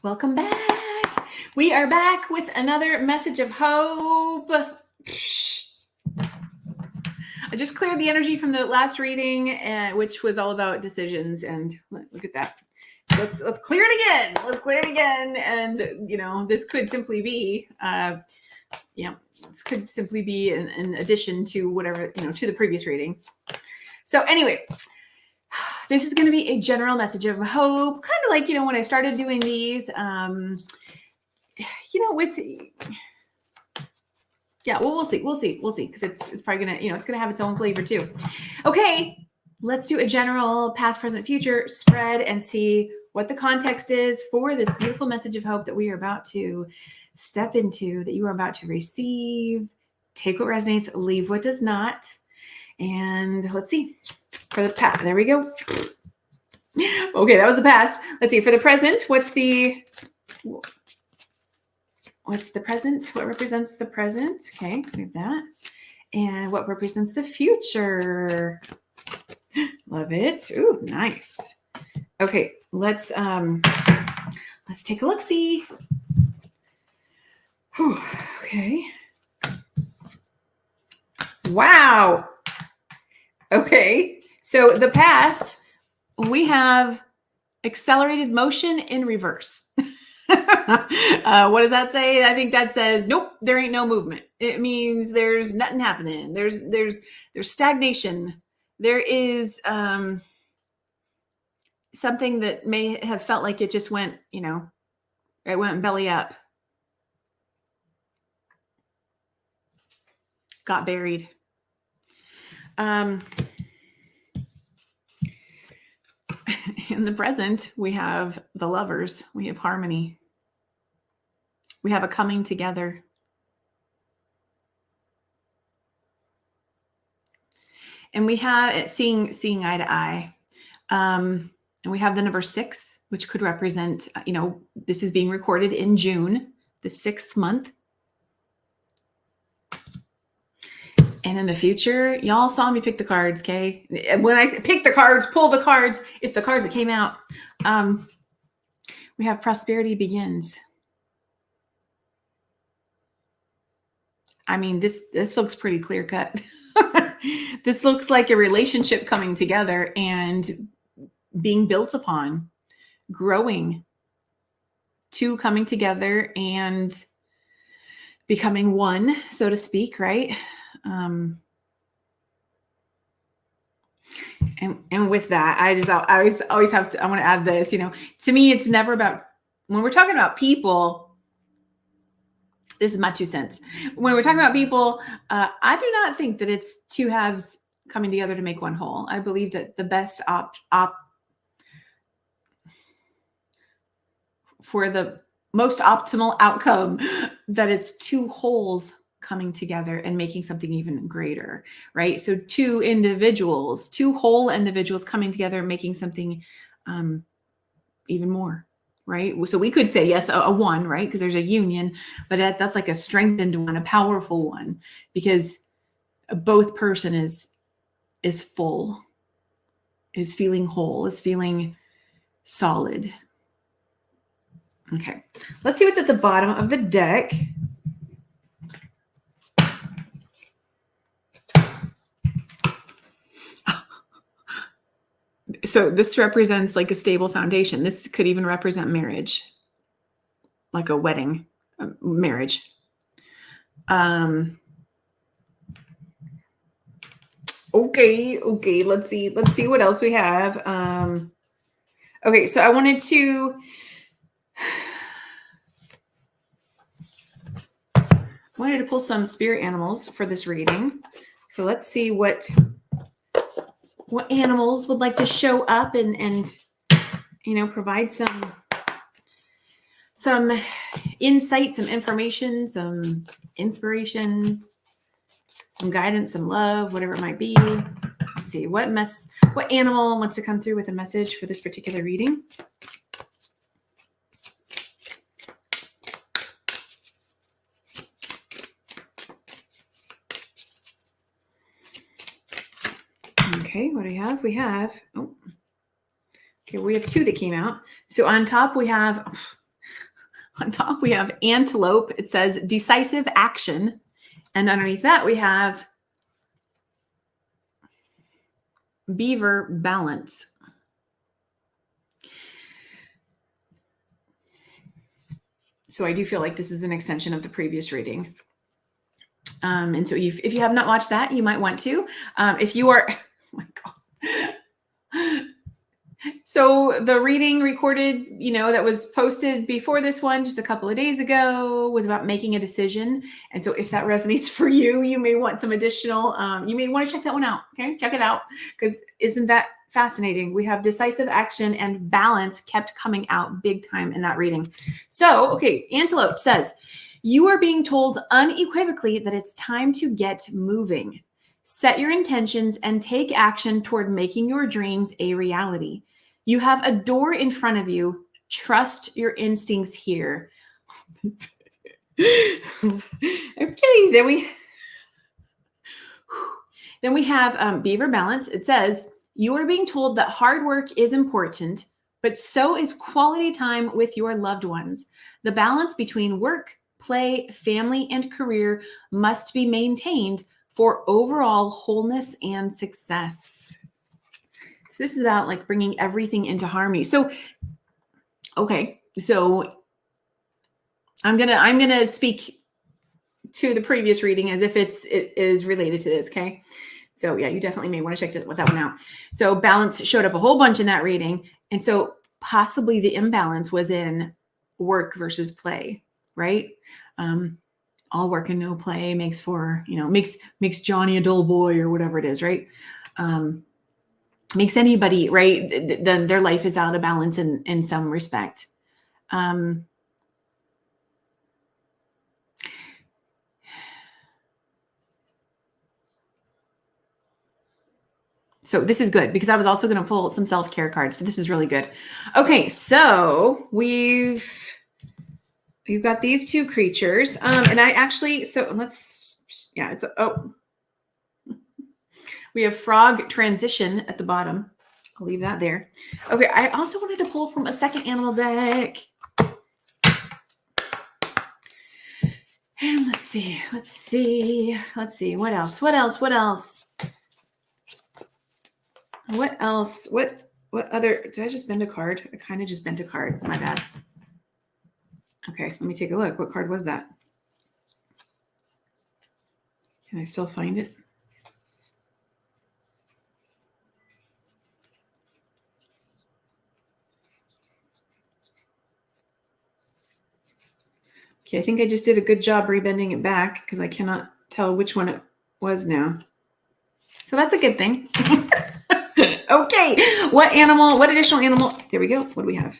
Welcome back. We are back with another message of hope. I just cleared the energy from the last reading, which was all about decisions. And look at that. Let's clear it again. Let's clear it again. And this could simply be, this could simply be an addition to whatever, to the previous reading. So anyway, this is going to be a general message of hope, kind of like, when I started doing these, we'll see, because it's probably going to, it's going to have its own flavor too. Okay, let's do a general past, present, future spread and see what the context is for this beautiful message of hope that we are about to step into, that you are about to receive. Take what resonates, leave what does not. And let's see. For the past, there we go. Okay, that was the past. Let's see. For the present, what's the present? What represents the present? Okay, we have that. And what represents the future? Love it. Ooh, nice. Okay, let's take a look. See. Whew, okay. Wow. Okay. So the past, we have accelerated motion in reverse. What does that say? I think that says, nope, there ain't no movement. It means there's nothing happening. There's stagnation. There is something that may have felt like it just went, it went belly up. Got buried. In the present, we have the lovers. We have harmony. We have a coming together. And we have seeing eye to eye. And we have the number 6, which could represent, this is being recorded in June, the 6th month. And in the future, y'all saw me pick the cards, okay? When I say pick the cards, pull the cards, it's the cards that came out. We have prosperity begins. I mean, this looks pretty clear cut. This looks like a relationship coming together and being built upon, growing, two coming together and becoming one, so to speak, right? And with that, I always have to, I want to add this, to me, it's never about, when we're talking about people, this is my 2 cents. When we're talking about people, I do not think that it's two halves coming together to make one whole. I believe that the best for the most optimal outcome, that it's two wholes coming together and making something even greater, right? So two whole individuals coming together and making something even more, right? So we could say, yes, a one, right? Because there's a union, but that's like a strengthened one, a powerful one, because both person is full, is feeling whole, is feeling solid. Okay, let's see what's at the bottom of the deck. So this represents like a stable foundation. This could even represent marriage, like a wedding, marriage. Okay. Let's see what else we have. Okay, so I wanted to pull some spirit animals for this reading. So let's see what animals would like to show up and provide some insight, some information, some inspiration, some guidance, some love, whatever it might be. Let's see what animal wants to come through with a message for this particular reading. Okay, what do we have? We have 2 that came out. So on top we have On top, we have antelope. It says decisive action. And underneath that, we have beaver balance. So I do feel like this is an extension of the previous reading. And so if you have not watched that, you might want to. If you are, oh my God. So the reading recorded, that was posted before this one just a couple of days ago was about making a decision. And so if that resonates for you, you may want some additional, you may want to check that one out. Okay. Check it out. Because isn't that fascinating? We have decisive action and balance kept coming out big time in that reading. So, okay. Antelope says, you are being told unequivocally that it's time to get moving. Set your intentions and take action toward making your dreams a reality. You have a door in front of you. Trust your instincts here. Okay, then we have beaver balance. It says, you are being told that hard work is important, but so is quality time with your loved ones. The balance between work, play, family, and career must be maintained for overall wholeness and success. So this is about like bringing everything into harmony. So, okay. So I'm going to speak to the previous reading as if it is related to this. Okay. So yeah, you definitely may want to check that one out. So balance showed up a whole bunch in that reading. And so possibly the imbalance was in work versus play, right? All work and no play makes for, makes Johnny a dull boy or whatever it is, right? Makes anybody, right? Then their life is out of balance in some respect. So this is good because I was also going to pull some self-care cards. So this is really good. Okay. So we've got these two creatures. And I actually, so we have frog transition at the bottom. I'll leave that there. Okay. I also wanted to pull from a second animal deck. And let's see. What else? What other, did I just bend a card? I kind of just bent a card. My bad. Okay, let me take a look. What card was that? Can I still find it? Okay, I think I just did a good job rebending it back because I cannot tell which one it was now. So that's a good thing. Okay, what additional animal? There we go. What do we have?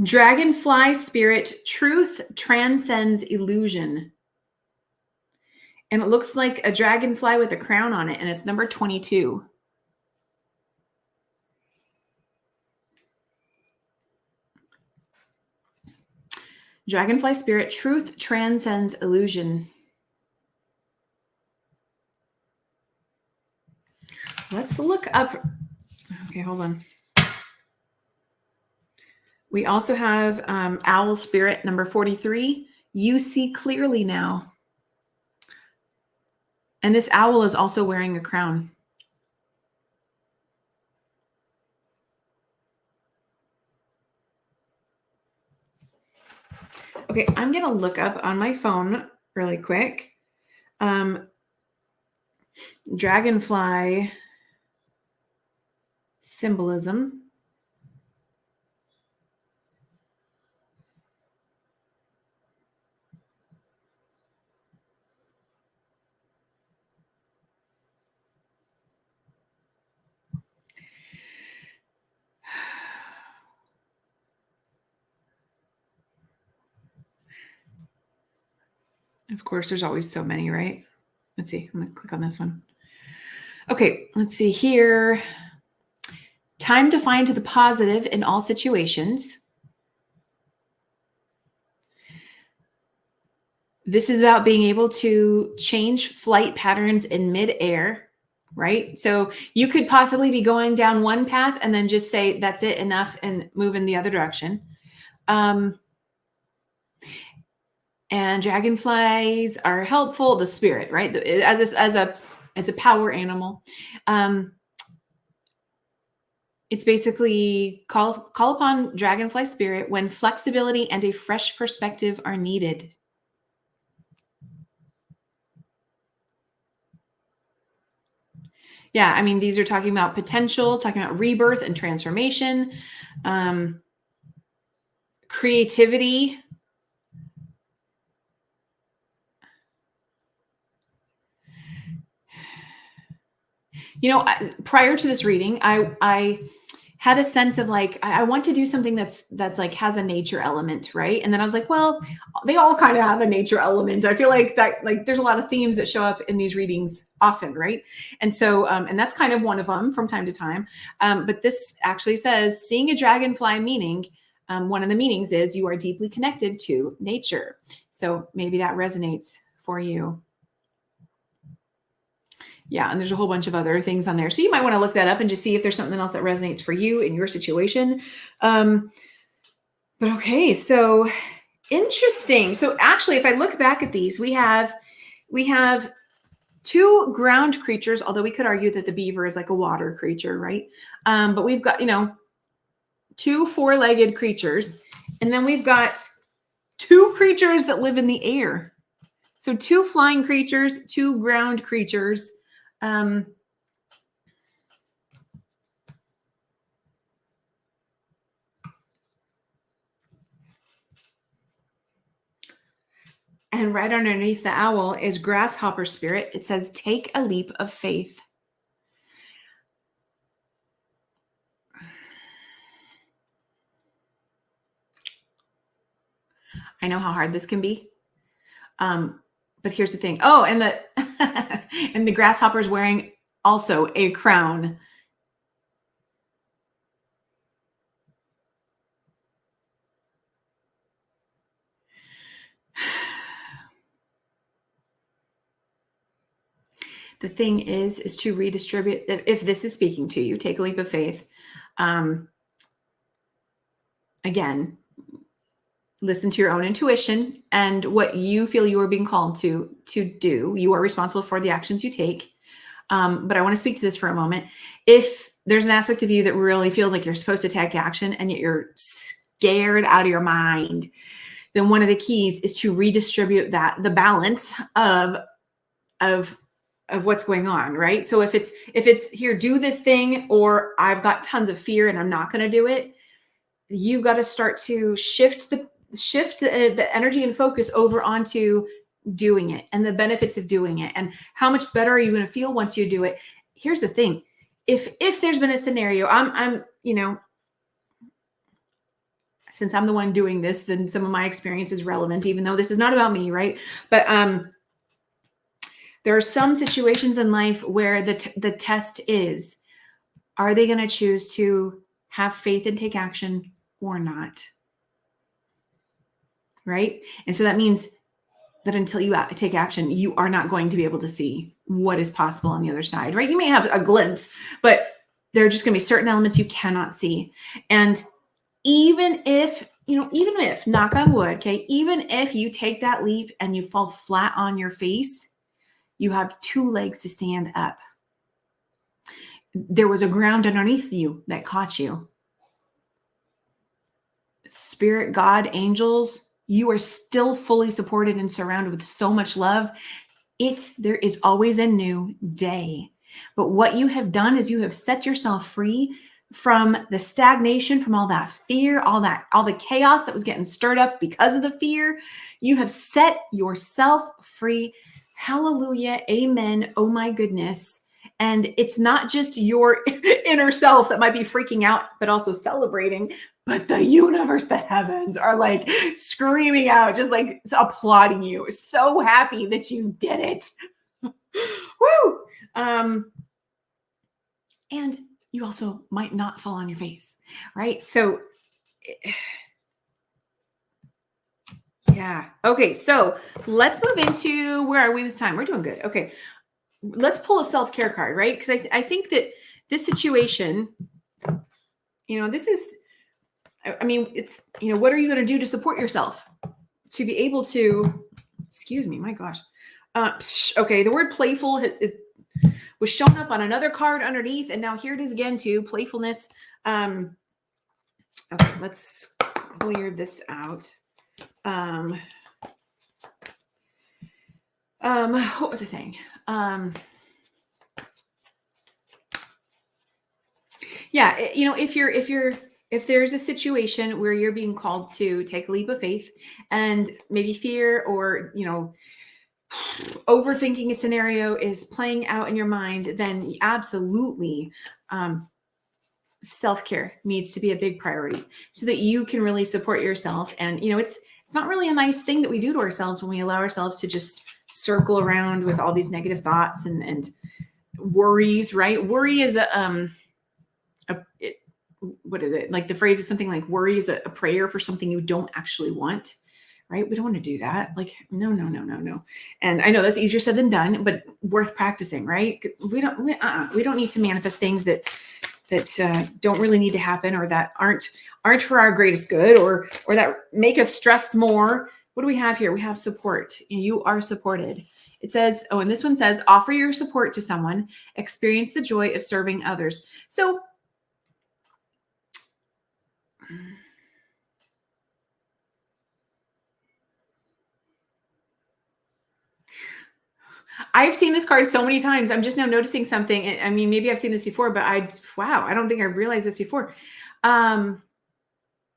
Dragonfly spirit, truth transcends illusion. And it looks like a dragonfly with a crown on it, and it's number 22. Dragonfly spirit, truth transcends illusion. Let's look up. Okay, hold on. We also have owl spirit, number 43. You see clearly now. And this owl is also wearing a crown. Okay, I'm going to look up on my phone really quick. Dragonfly symbolism. Of course, there's always so many, right? Let's see. I'm going to click on this one. Okay, let's see here. Time to find the positive in all situations. This is about being able to change flight patterns in midair, right? So you could possibly be going down one path and then just say, that's it, enough, and move in the other direction. And dragonflies are helpful. The spirit, right? As a power animal. It's basically call upon dragonfly spirit when flexibility and a fresh perspective are needed. Yeah, I mean, these are talking about potential, talking about rebirth and transformation, creativity. You know, prior to this reading, I had a sense of like, I want to do something that's like has a nature element, right? And then I was like, well, they all kind of have a nature element. I feel like that, like, there's a lot of themes that show up in these readings often, right? And so, and that's kind of one of them from time to time. But this actually says, seeing a dragonfly meaning, one of the meanings is you are deeply connected to nature. So maybe that resonates for you. Yeah, and there's a whole bunch of other things on there. So you might want to look that up and just see if there's something else that resonates for you in your situation. But okay, so interesting. So actually, if I look back at these, we have two ground creatures, although we could argue that the beaver is like a water creature, right? But we've got, two four-legged creatures, and then we've got two creatures that live in the air. So two flying creatures, two ground creatures. And right underneath the owl is grasshopper spirit. It says, take a leap of faith. I know how hard this can be. But here's the thing. Oh, and the and the grasshopper is wearing also a crown. The thing is to redistribute. If this is speaking to you, take a leap of faith. Again, listen to your own intuition and what you feel you are being called to do. You are responsible for the actions you take. But I want to speak to this for a moment. If there's an aspect of you that really feels like you're supposed to take action and yet you're scared out of your mind, then one of the keys is to redistribute the balance of what's going on, right? So if it's here, do this thing, or I've got tons of fear and I'm not going to do it, you got to start to shift the energy and focus over onto doing it and the benefits of doing it and how much better are you going to feel once you do it. Here's the thing. If there's been a scenario, I'm since I'm the one doing this, then some of my experience is relevant, even though this is not about me, right? But there are some situations in life where the test is, are they going to choose to have faith and take action or not? Right? And so that means that until you take action, you are not going to be able to see what is possible on the other side, right? You may have a glimpse, but there are just going to be certain elements you cannot see. And even if, knock on wood, okay, even if you take that leap and you fall flat on your face, you have two legs to stand up. There was a ground underneath you that caught you. Spirit, God, angels, you are still fully supported and surrounded with so much love. There is always a new day. But what you have done is you have set yourself free from the stagnation, from all that fear, all the chaos that was getting stirred up because of the fear. You have set yourself free. Hallelujah. Amen. Oh my goodness. And it's not just your inner self that might be freaking out, but also celebrating. But the universe, the heavens are like screaming out, just like applauding you. So happy that you did it. Woo! And you also might not fall on your face, right? So, yeah. Okay, so let's move into, where are we with time? We're doing good. Okay, let's pull a self-care card, right? Because I think that this situation, this is I mean, it's, what are you going to do to support yourself? To be able to, excuse me, my gosh. Okay, the word playful was shown up on another card underneath, and now here it is again too, playfulness. Okay, let's clear this out. What was I saying? Yeah, if there's a situation where you're being called to take a leap of faith, and maybe fear or overthinking a scenario is playing out in your mind, then absolutely self-care needs to be a big priority so that you can really support yourself. And it's not really a nice thing that we do to ourselves when we allow ourselves to just circle around with all these negative thoughts and worries, right? Worry is what is it? Like the phrase is something like worry is a prayer for something you don't actually want, right? We don't want to do that. Like, no. And I know that's easier said than done, but worth practicing, right? We don't need to manifest things that don't really need to happen, or that aren't for our greatest good, or that make us stress more. What do we have here? We have support. You are supported. It says, and this one says, offer your support to someone, experience the joy of serving others. So I've seen this card so many times. I'm just now noticing something. I mean, maybe I've seen this before, but I don't think I realized this before.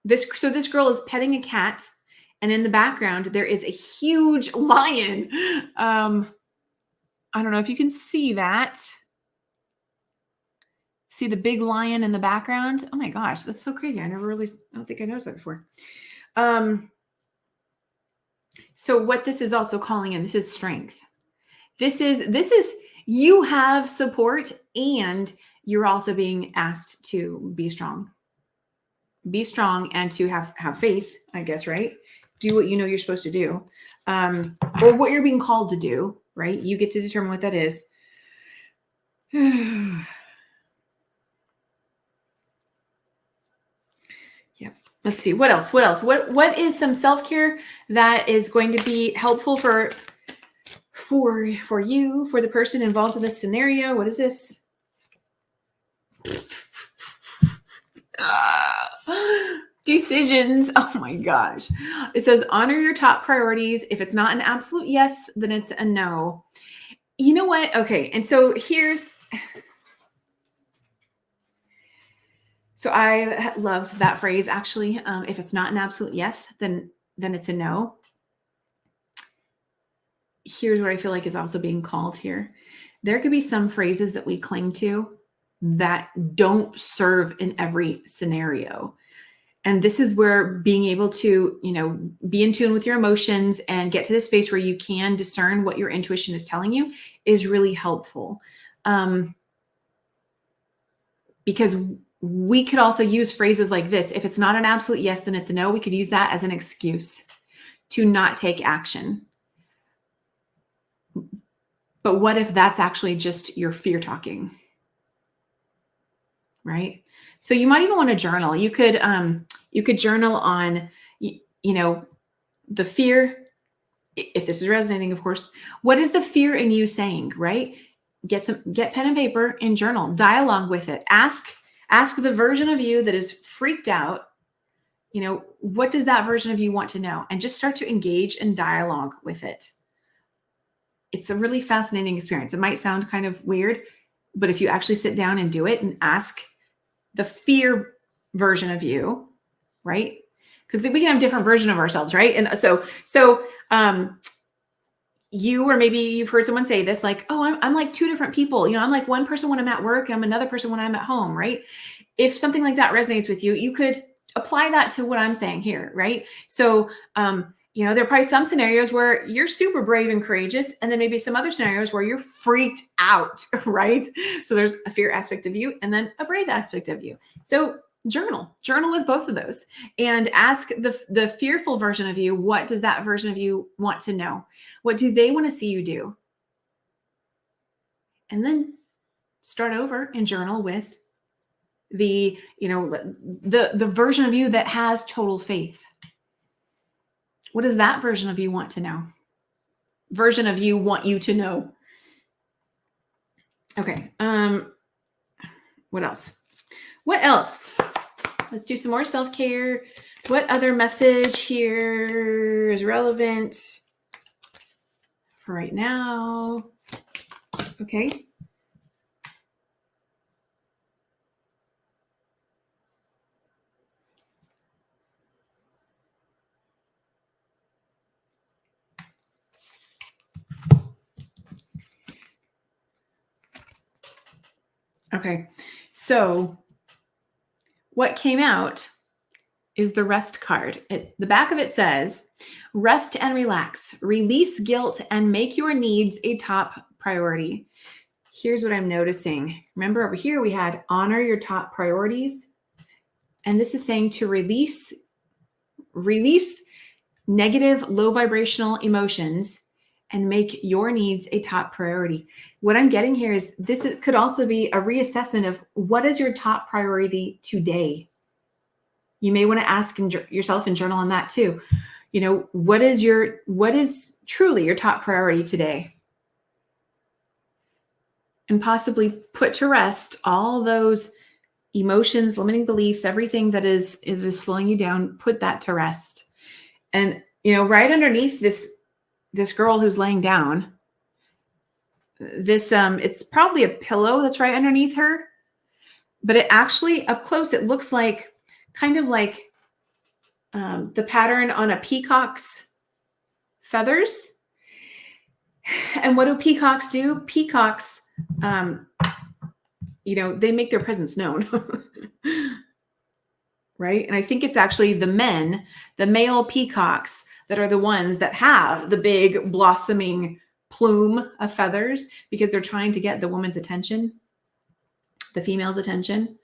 This girl is petting a cat, and in the background there is a huge lion. I don't know if you can see that. See the big lion in the background? Oh my gosh, that's so crazy. I don't think I noticed that before. So what this is also calling in, this is strength. This is you have support, and you're also being asked to be strong. Be strong and to have faith, I guess, right? Do what you're supposed to do, or what you're being called to do, right? You get to determine what that is. Yeah. Let's see. What else? What is some self-care that is going to be helpful for you, for the person involved in this scenario? What is this? Decisions. Oh my gosh. It says, honor your top priorities. If it's not an absolute yes, then it's a no. You know what? Okay. And so I love that phrase, actually. If it's not an absolute yes, then it's a no. Here's what I feel like is also being called here. There could be some phrases that we cling to that don't serve in every scenario. And this is where being able to, be in tune with your emotions and get to the space where you can discern what your intuition is telling you is really helpful. Because we could also use phrases like this. If it's not an absolute yes, then it's a no. We could use that as an excuse to not take action. But what if that's actually just your fear talking? Right? So you might even want to journal. You could journal on, the fear. If this is resonating, of course, what is the fear in you saying, right? Get pen and paper and journal, dialogue with it. Ask the version of you that is freaked out, what does that version of you want to know? And just start to engage in dialogue with it. It's a really fascinating experience. It might sound kind of weird, but if you actually sit down and do it and ask the fear version of you, right? Because we can have different version of ourselves, right? And so you, or maybe you've heard someone say this, like, oh, I'm like two different people. I'm like one person when I'm at work, I'm another person when I'm at home, right? If something like that resonates with you, you could apply that to what I'm saying here, right? So, there are probably some scenarios where you're super brave and courageous, and then maybe some other scenarios where you're freaked out, right? So there's a fear aspect of you and then a brave aspect of you. So journal with both of those, and ask the fearful version of you, what does that version of you want to know? What do they want to see you do? And then start over and journal with the, the version of you that has total faith. What does that version of you want to know? Version of you want you to know. Okay. What else? What else? Let's do some more self-care. What other message here is relevant for right now? Okay. Okay. So what came out is the rest card. The back of it says, rest and relax, release guilt, and make your needs a top priority. Here's what I'm noticing. Remember over here, we had honor your top priorities. And this is saying to release negative, low vibrational emotions and make your needs a top priority. What I'm getting here is could also be a reassessment of what is your top priority today. You may want to ask yourself and journal on that too. What is truly your top priority today? And possibly put to rest all those emotions, limiting beliefs, everything that is slowing you down, put that to rest. And, right underneath this girl who's laying down, it's probably a pillow that's right underneath her, but it actually, up close, it looks like kind of like the pattern on a peacock's feathers. And what do peacocks do? Peacocks, they make their presence known. Right? And I think it's actually the male peacocks, that are the ones that have the big blossoming plume of feathers, because they're trying to get the woman's attention, the female's attention.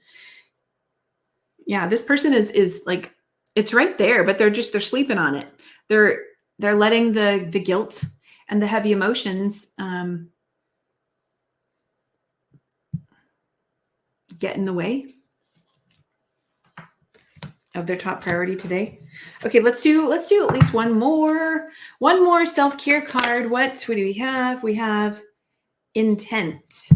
Yeah, this person is like, it's right there, but they're sleeping on it. They're letting the guilt and the heavy emotions get in the way of their top priority today. Okay, let's do at least one more self-care card. What do we have? We have intent.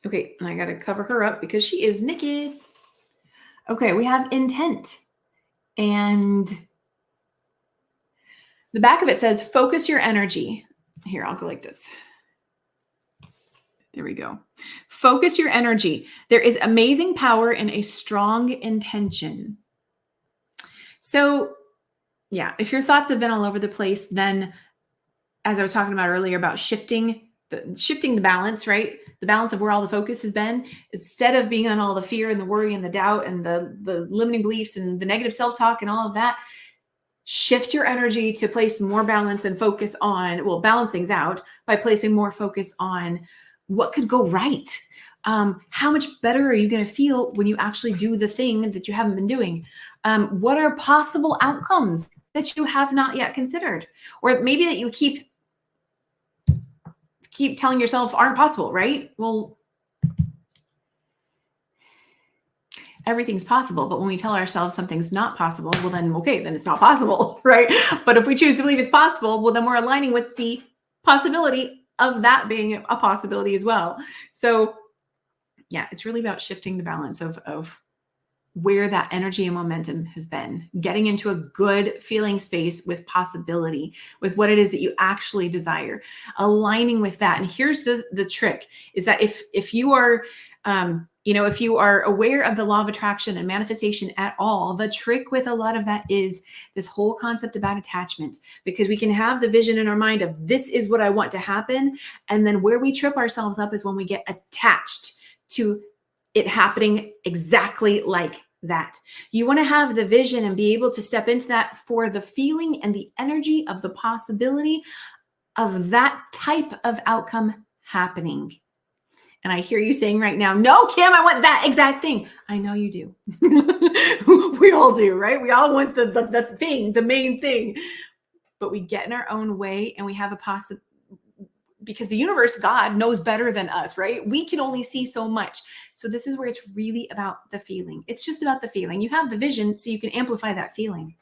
Okay, and I got to cover her up because she is naked. Okay, we have intent. And the back of it says, focus your energy. Here, I'll go like this. There we go. Focus your energy. There is amazing power in a strong intention. So, yeah, if your thoughts have been all over the place, then as I was talking about earlier about shifting the balance, right? The balance of where all the focus has been, instead of being on all the fear and the worry and the doubt and the limiting beliefs and the negative self-talk and all of that, shift your energy to place more balance and focus on, balance things out by placing more focus on what could go right. How much better are you going to feel when you actually do the thing that you haven't been doing? What are possible outcomes that you have not yet considered? Or maybe that you keep telling yourself aren't possible, right? Well, everything's possible, but when we tell ourselves something's not possible, well then, okay, then it's not possible, right? But if we choose to believe it's possible, well then we're aligning with the possibility of that being a possibility as well. So yeah, it's really about shifting the balance of where that energy and momentum has been, getting into a good feeling space with possibility, with what it is that you actually desire, aligning with that. And here's the trick is that if you are, if you are aware of the law of attraction and manifestation at all, the trick with a lot of that is this whole concept about attachment, because we can have the vision in our mind of this is what I want to happen. And then where we trip ourselves up is when we get attached to it happening exactly like that. You want to have the vision and be able to step into that for the feeling and the energy of the possibility of that type of outcome happening. And I hear you saying right now, no, Kim, I want that exact thing. I know you do. We all do, right? We all want the thing, the main thing. But we get in our own way and we have because the universe, God, knows better than us, right? We can only see so much. So this is where it's really about the feeling. It's just about the feeling. You have the vision, so you can amplify that feeling.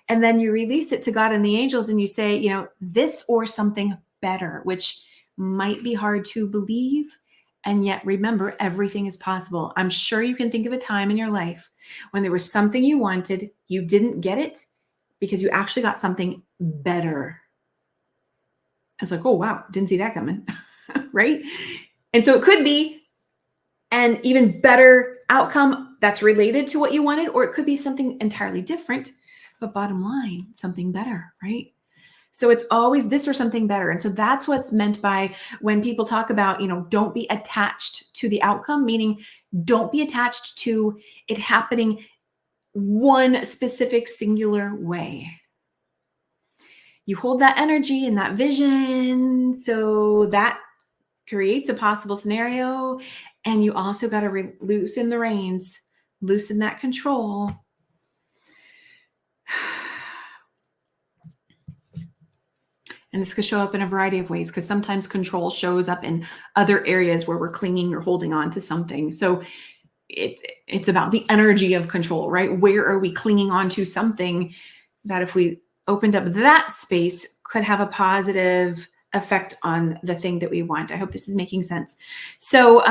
And then you release it to God and the angels, and you say, this or something better, which might be hard to believe. And yet remember, everything is possible. I'm sure you can think of a time in your life when there was something you wanted, you didn't get it because you actually got something better. I was like, oh, wow, didn't see that coming, right? And so it could be an even better outcome that's related to what you wanted, or it could be something entirely different, but bottom line, something better, right? So it's always this or something better. And so that's what's meant by when people talk about, don't be attached to the outcome, meaning don't be attached to it happening one specific singular way. You hold that energy and that vision, so that creates a possible scenario. And you also got to loosen the reins, loosen that control. And this could show up in a variety of ways, because sometimes control shows up in other areas where we're clinging or holding on to something. So it's about the energy of control, right? Where are we clinging on to something that if we opened up that space could have a positive effect on the thing that we want? I hope this is making sense. So,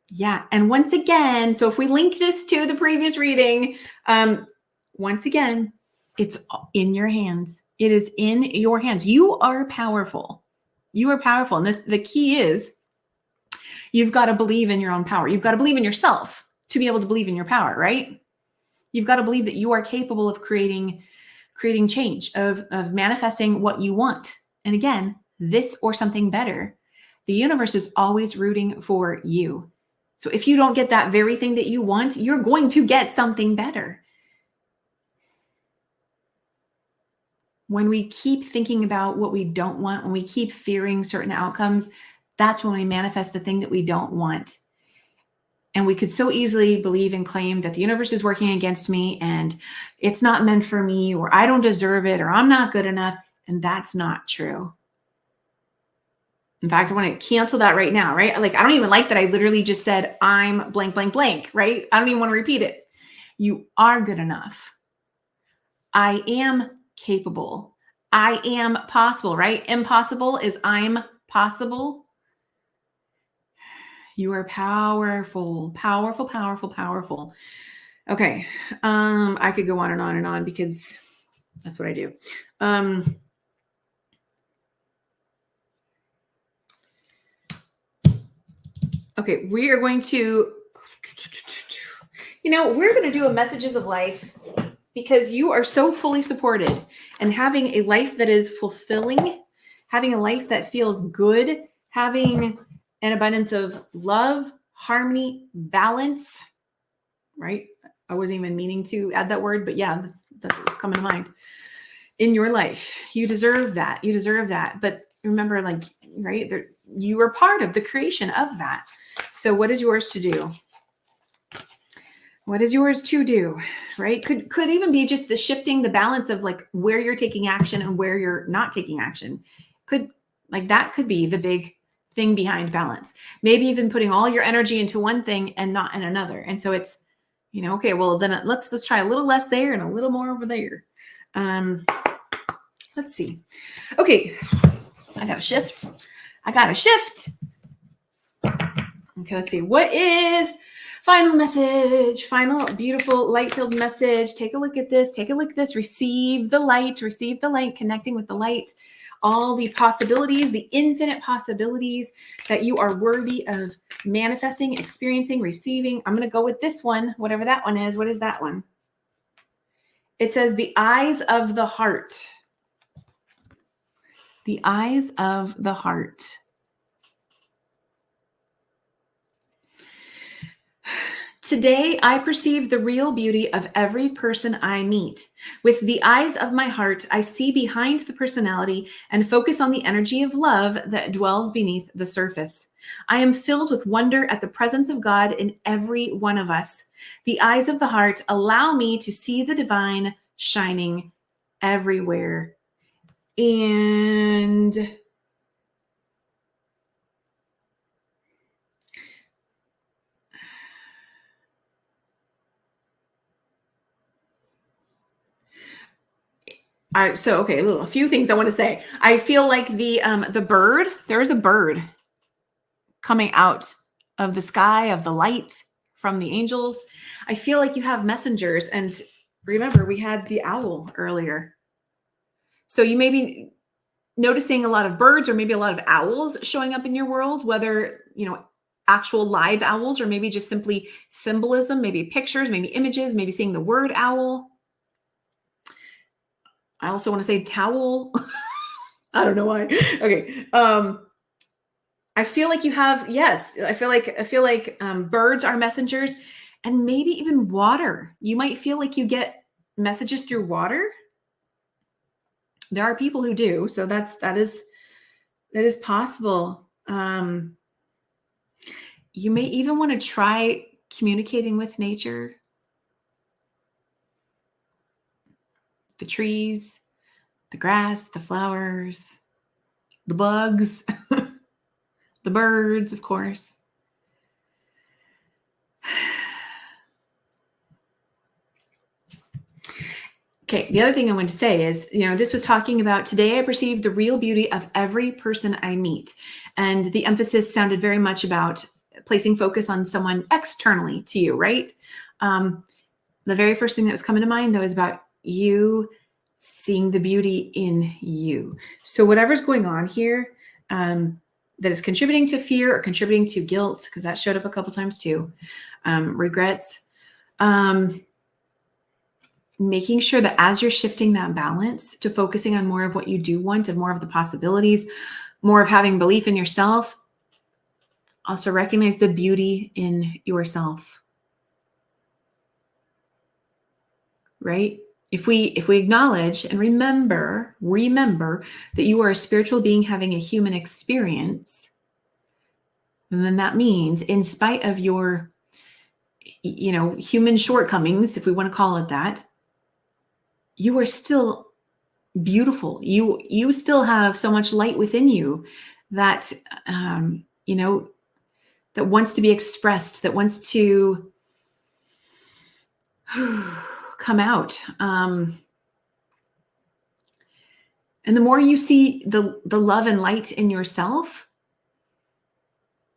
yeah. And once again, so if we link this to the previous reading, once again, it's in your hands. It is in your hands. You are powerful. You are powerful. And the key is you've got to believe in your own power. You've got to believe in yourself to be able to believe in your power, right? You've got to believe that you are capable of creating change, of manifesting what you want. And again, this or something better. The universe is always rooting for you. So if you don't get that very thing that you want, you're going to get something better. When we keep thinking about what we don't want, when we keep fearing certain outcomes, that's when we manifest the thing that we don't want. And we could so easily believe and claim that the universe is working against me and it's not meant for me, or I don't deserve it, or I'm not good enough. And that's not true. In fact, I want to cancel that right now, right? Like, I don't even like that I literally just said, I'm blank, blank, blank, right? I don't even want to repeat it. You are good enough. I am capable. I am possible, right? Impossible is I'm possible. You are powerful, powerful, powerful, powerful. Okay. I could go on and on and on because that's what I do. Okay. We are going to, we're going to do a messages of life, because you are so fully supported, and having a life that is fulfilling, having a life that feels good, having an abundance of love, harmony, balance, right? I wasn't even meaning to add that word, but yeah, that's what's coming to mind in your life. You deserve that. You deserve that. But remember, right, you are part of the creation of that. So what is yours to do? What is yours to do, right? Could even be just the shifting the balance of where you're taking action and where you're not taking action. That could be the big thing behind balance. Maybe even putting all your energy into one thing and not in another. And so it's, okay, well then let's just try a little less there and a little more over there. Let's see. Okay. I got to shift. Okay. Let's see. What is final message, final beautiful light-filled message? Take a look at this. Receive the light, connecting with the light, all the possibilities, the infinite possibilities that you are worthy of manifesting, experiencing, receiving. I'm going to go with this one, whatever that one is. What is that one? It says the eyes of the heart. The eyes of the heart. Today, I perceive the real beauty of every person I meet. With the eyes of my heart, I see behind the personality and focus on the energy of love that dwells beneath the surface. I am filled with wonder at the presence of God in every one of us. The eyes of the heart allow me to see the divine shining everywhere. And Okay, a few things I want to say. I feel like the bird, there is a bird coming out of the sky, of the light from the angels. I feel like you have messengers. And remember, we had the owl earlier. So you may be noticing a lot of birds or maybe a lot of owls showing up in your world, whether, actual live owls or maybe just simply symbolism, maybe pictures, maybe images, maybe seeing the word owl. I also want to say towel. I don't know why. Okay. I feel like you have, yes, I feel like birds are messengers, and maybe even water. You might feel like you get messages through water. There are people who do. So that is possible. You may even want to try communicating with nature, the trees, the grass, the flowers, the bugs, the birds, of course. Okay, the other thing I want to say is, this was talking about today I perceive the real beauty of every person I meet. And the emphasis sounded very much about placing focus on someone externally to you, right? The very first thing that was coming to mind, though, is about you seeing the beauty in you. So whatever's going on here that is contributing to fear or contributing to guilt, because that showed up a couple times too, regrets, making sure that as you're shifting that balance to focusing on more of what you do want and more of the possibilities, more of having belief in yourself, also recognize the beauty in yourself, right? If we acknowledge and remember that you are a spiritual being having a human experience, and then that means in spite of your, human shortcomings, if we want to call it that, you are still beautiful. You still have so much light within you that, that wants to be expressed, that wants to come out. And the more you see the love and light in yourself,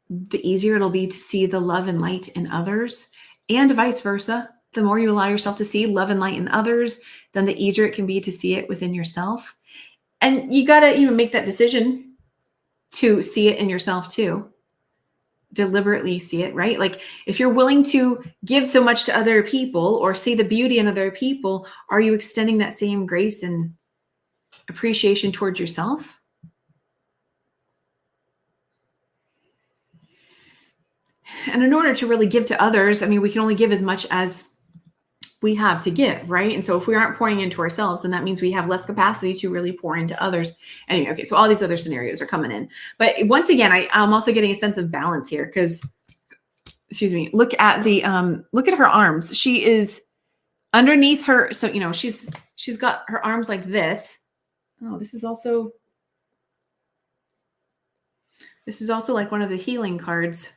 the easier it'll be to see the love and light in others, and vice versa. The more you allow yourself to see love and light in others, then the easier it can be to see it within yourself. And you got to, make that decision to see it in yourself too. Deliberately see it, right? Like if you're willing to give so much to other people or see the beauty in other people, are you extending that same grace and appreciation towards yourself? And in order to really give to others, we can only give as much as we have to give, right? And so if we aren't pouring into ourselves, then that means we have less capacity to really pour into others. Anyway, okay, so all these other scenarios are coming in. But once again, I'm also getting a sense of balance here because, excuse me, look at her arms. She is underneath her. So, she's got her arms like this. Oh, this is also like one of the healing cards.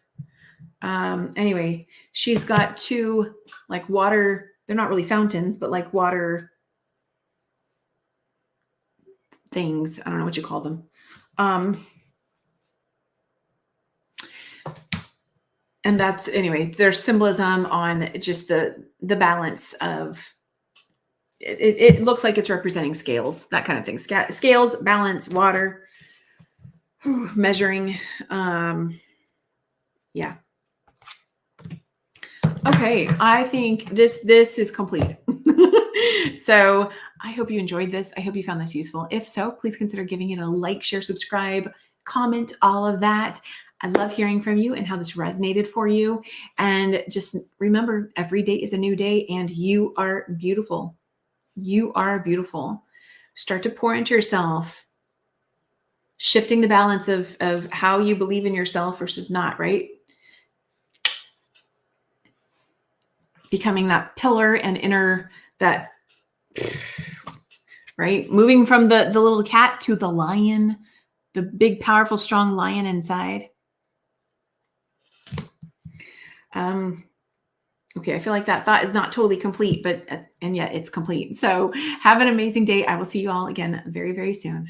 Anyway, she's got two like water, they're not really fountains, but like water things. I don't know what you call them. And that's, anyway, there's symbolism on just the balance of, it looks like it's representing scales, that kind of thing. Scales, balance, water, measuring. Yeah. Okay, I think this is complete. So I hope you enjoyed this. I hope you found this useful. If so, please consider giving it a like, share, subscribe, comment, all of that. I love hearing from you and how this resonated for you. And just remember, every day is a new day and you are beautiful. You are beautiful. Start to pour into yourself, shifting the balance of how you believe in yourself versus not, right? Becoming that pillar and inner, that, right? Moving from the little cat to the lion, the big, powerful, strong lion inside. Okay, I feel like that thought is not totally complete, but and yet it's complete. So have an amazing day. I will see you all again very, very soon.